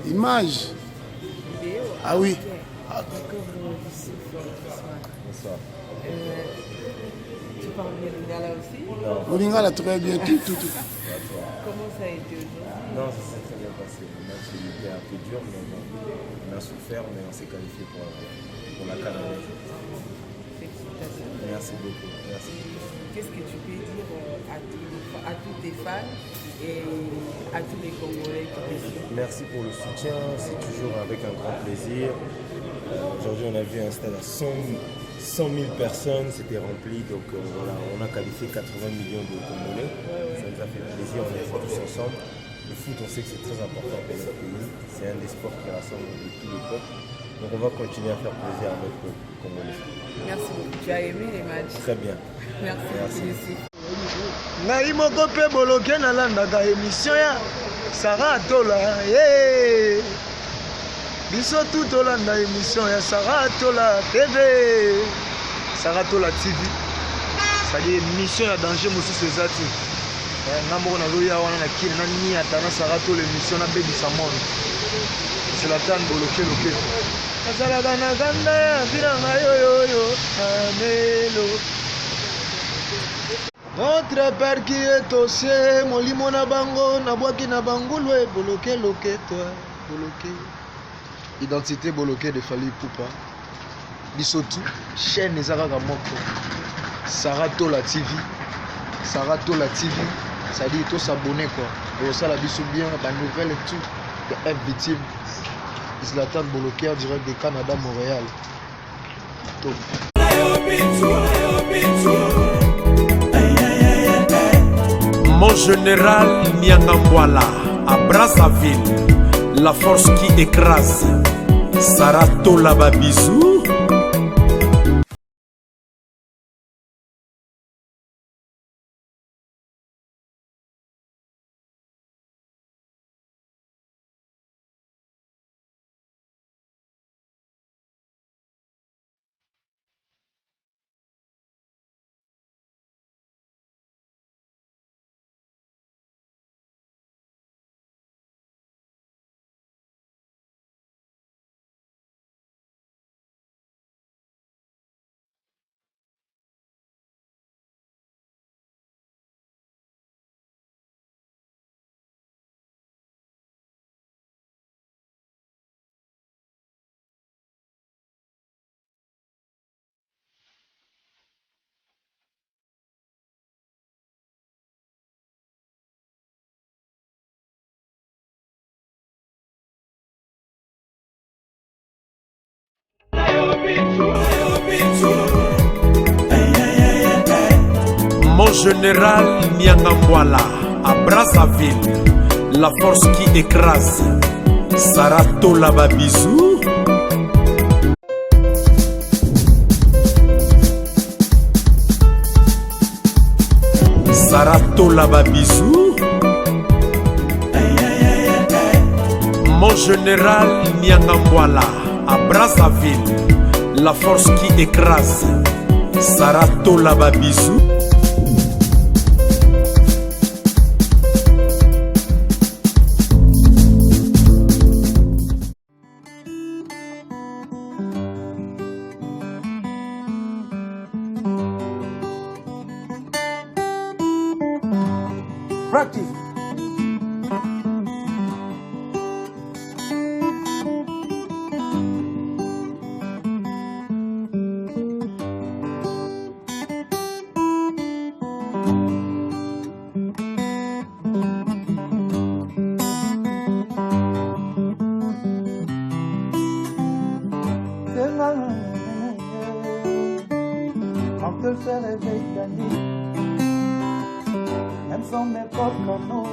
Image. Vidéo. Ah oui. Bonsoir. Tu parles bien lingala aussi? Au Lingala, très bien. Tout. Comment ça a été aujourd'hui? Non, ça s'est très bien passé. Le match était un peu dur, mais bon, on a souffert, mais on s'est qualifié pour la CAN. Félicitations. Merci beaucoup. Merci. Qu'est-ce que tu peux dire à tous tes fans et à tous les Congolais qui te suivent? Merci pour le soutien, c'est toujours avec un grand plaisir. Aujourd'hui, on a vu un stade à 100 000 personnes, c'était rempli, donc voilà, on a qualifié 80 millions de Congolais. Ça nous a fait plaisir, on est tous ensemble. Le foot, on sait que c'est très important pour notre pays, c'est un des sports qui rassemble tous les peuples. Donc on va continuer à faire plaisir à notre peuple congolais. Merci beaucoup. Tu as aimé les matchs? Très bien. Merci. ngai moko mpe boloke nalandaka émission ya Sarah Atola biso tu tolanda émission ya Sarah Atola TV, Sarah Atola TV, c'est-à-dire émission ya danger mosusu eza te nga moko nazoya wana na kine nani ata na Sarah Atola émission nabebisa monde Zlatan boloke loketo nazalaka na ganda ya bilanga yoyoyo amelo. Notre père qui est au ciel, molimo na bango, na boaki na bangulwe, boloke loketo, boloke. Identité boloke de Fally Ipupa. Bisotu, chaîne ezakaka moko. Sarah Atola TV. Sarah Atola TV. Ça dit tout s'abonner quoi. Et ça la biso bien, la nouvelle et tout. De F victime. Zlatan boloke en direct de Canada, Montréal. Top. Mon général Nyangambwala à Brazzaville, la force qui écrase. Sarah Atola Babizou. Mon général Nyangambwala à Brazzaville, la force qui écrase. Sarah Atola Babizou. Sarah Atola Babizou. Mon général Nyangambwala à Brazzaville, la force qui écrase. Sarah Atola Babizou. Practice. On te fait rêver, Dani. Même sans mes propres canaux.